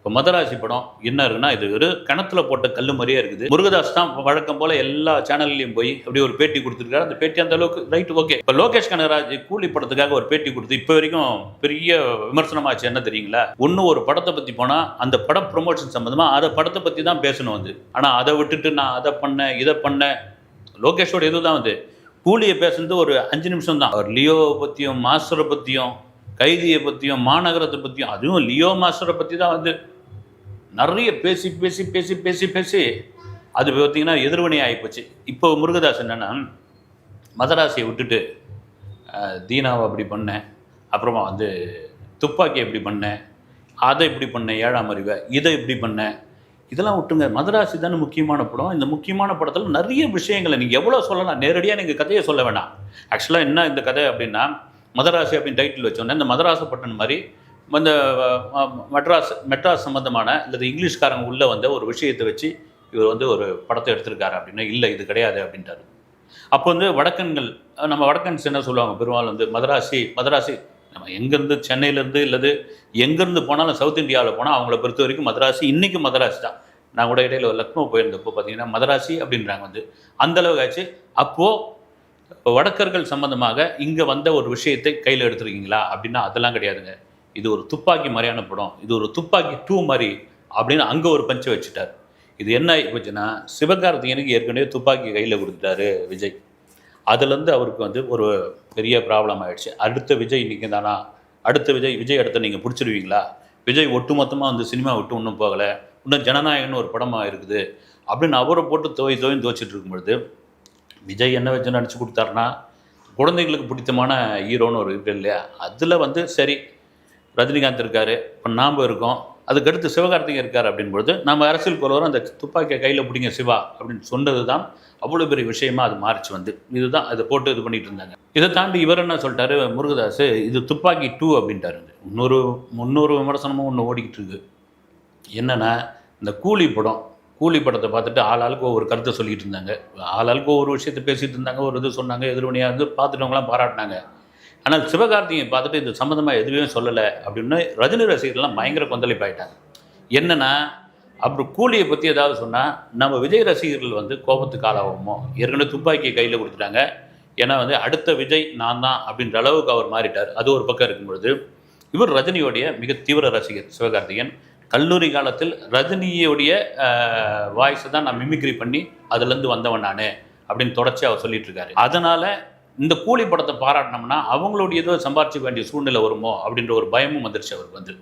இப்போ மதராசி படம் என்ன இருக்குன்னா, இது ஒரு கிணத்துல போட்ட கல்லு மாதிரியே இருக்குது. முருகதாஸ் தான் வழக்கம் போல எல்லா சேனல்லையும் போய் அப்படியே ஒரு பேட்டி கொடுத்துருக்காரு. அந்த பேட்டி அந்த அளவுக்கு ரைட் ஓகே. இப்போ லோகேஷ் கனகராஜ் கூலி படத்துக்காக ஒரு பேட்டி கொடுத்து இப்போ வரைக்கும் பெரிய விமர்சனமாச்சு. என்ன தெரியுங்களா? ஒன்று ஒரு படத்தை பற்றி போனால் அந்த படம் ப்ரொமோஷன் சம்மந்தமாக அதை படத்தை பற்றி தான் பேசணும் வந்து. ஆனால் அதை விட்டுட்டு நான் அதை பண்ணேன் இதை பண்ணேன். லோகேஷோட இதுதான் வந்து கூலியை பேசுறது ஒரு 5 நிமிஷம் தான். அவர் லியோவை பற்றியும் மாஸ்டரை பற்றியும் கைதியை பற்றியும் மாநகரத்தை பற்றியும், அதுவும் லியோ மாஸ்டரை பற்றி தான் வந்து நிறைய பேசி பேசி பேசி பேசி பேசி அது பார்த்தீங்கன்னா எதிர்வினை ஆகிப்போச்சு. இப்போ முருகதாஸ் என்னென்னா, மதராசியை விட்டுட்டு தீனாவை அப்படி பண்ணேன், அப்புறமா வந்து துப்பாக்கி எப்படி பண்ணேன், அதை இப்படி பண்ணேன், 7ஆம் அறிவை இதை இப்படி பண்ணேன், இதெல்லாம் விட்டுங்க. மதராசி தானே முக்கியமான படம். இந்த முக்கியமான படத்தில் நிறைய விஷயங்களை நீங்கள் எவ்வளோ சொல்லலாம். நேரடியாக நீங்கள் கதையை சொல்ல வேணாம். ஆக்சுவலாக என்ன இந்த கதை அப்படின்னா, மதராசி அப்படின்னு டைட்டில் வச்சோன்னே இந்த மதராசப்பட்டினம் மாதிரி இந்த மெட்ராஸ் சம்மந்தமான அல்லது இங்கிலீஷ்காரங்க உள்ளே வந்த ஒரு விஷயத்தை வச்சு இவர் வந்து ஒரு படத்தை எடுத்திருக்காரு அப்படின்னா, இல்லை இது கிடையாது அப்படின்ட்டாரு. அப்போ வந்து வடக்கன்கள், நம்ம வடக்கன்ஸ் என்ன சொல்லுவாங்க பெரும்பாலும் வந்து மதராசி நம்ம எங்கேருந்து சென்னையிலேருந்து இல்லது எங்கேருந்து போனாலும் சவுத் இந்தியாவில் போனால் அவங்கள பொறுத்த வரைக்கும் மதராசி இன்றைக்கும் மதராசி தான். நான் கூட இடையில லக்னோ போயிருந்தப்போ பார்த்தீங்கன்னா மதராசி அப்படின்றாங்க வந்து அந்தளவுக்கு ஆச்சு. அப்போது வடக்கர்கள் சம்மந்தமாக இங்கே வந்த ஒரு விஷயத்தை கையில் எடுத்துருக்கீங்களா அப்படின்னா அதெல்லாம் கிடையாதுங்க. இது ஒரு துப்பாக்கி மாதிரியான படம், இது ஒரு துப்பாக்கி 2 மாதிரி அப்படின்னு அங்கே ஒரு பஞ்சை வச்சுட்டார். இது என்ன ஆகிப்போச்சுன்னா, சிவகார்த்திகேயனுக்கு ஏற்கனவே துப்பாக்கி கையில் கொடுத்துட்டாரு விஜய். அதுலேருந்து அவருக்கு வந்து ஒரு பெரிய ப்ராப்ளம் ஆகிடுச்சு. அடுத்த விஜய் இன்றைக்கி தானா, அடுத்த விஜய் அடுத்த நீங்கள் பிடிச்சிருவீங்களா, விஜய் ஒட்டுமொத்தமாக வந்து சினிமா விட்டு இன்னும் போகலை, இன்னும் ஜனநாயகன்னு ஒரு படமாக இருக்குது அப்படின்னு அவரை போட்டு துவைச்சிட்டு இருக்கும்பொழுது, விஜய் என்ன வச்சு நடிச்சு கொடுத்தாருன்னா, குழந்தைங்களுக்கு பிடித்தமான ஹீரோன்னு ஒரு இது இல்லையா, அதில் வந்து சரி ரஜினிகாந்த் இருக்கார், இப்போ நாம் இருக்கோம், அதுக்கடுத்து சிவகார்த்திகேயன் இருக்கார் அப்படின்பொழுது நம்ம அரசியல் போலவரும் அந்த துப்பாக்கியை கையில் பிடிங்க சிவா அப்படின்னு சொன்னது தான் அவ்வளோ பெரிய விஷயமா அது மாறிச்சு வந்து. இதுதான் அதை போட்டு இது பண்ணிட்டு இருந்தாங்க. இதை தாண்டி இவர் என்ன சொல்லிட்டாரு முருகதாஸ், இது துப்பாக்கி 2 அப்படின்ட்டாரு. முன்னொரு விமர்சனமும் ஒன்று ஓடிக்கிட்டு இருக்கு. என்னென்னா, இந்த கூலி படத்தை பார்த்துட்டு ஆளாளுக்கு ஒவ்வொரு கருத்தை சொல்லிகிட்டு இருந்தாங்க, ஆளாளுக்கு ஒவ்வொரு விஷயத்தை பேசிகிட்டு இருந்தாங்க, ஒரு இது சொன்னாங்க, எதிர்வினையாக வந்து பார்த்துட்டவங்களாம் பாராட்டினாங்க. ஆனால் சிவகார்த்திகேயன் பார்த்துட்டு இது சம்மந்தமாக எதுவுமே சொல்லலை அப்படின்னு ரஜினி ரசிகர்கள்லாம் பயங்கர கொந்தளிப்பாயிட்டாங்க. என்னென்னா, அப்புறம் கூலியை பற்றி ஏதாவது சொன்னால் நம்ம விஜய் ரசிகர்கள் வந்து கோபத்துக்கு ஆளாகுமோ, ஏற்கனவே துப்பாக்கியை கையில் கொடுத்துட்டாங்க, ஏன்னா வந்து அடுத்த விஜய் நான் தான் அப்படின்ற அளவுக்கு அவர் மாறிட்டார். அது ஒரு பக்கம் இருக்கும்பொழுது, இவர் ரஜினியோடைய மிக தீவிர ரசிகர் சிவகார்த்திகேயன். கல்லூரி காலத்தில் ரஜினியோடைய வாய்ஸை தான் நான் மிமிக்ரி பண்ணி அதுலேருந்து வந்தவன் நான் அப்படின்னு தொடர்ச்சி அவர் சொல்லிட்டு இருக்காரு. அதனால் இந்த கூலி படத்தை பாராட்டினோம்னா அவங்களுடைய ஏதோ சம்பாதிக்க வேண்டிய சூழ்நிலை வருமோ அப்படின்ற ஒரு பயமும் வந்துருச்சு அவருக்கு வந்து.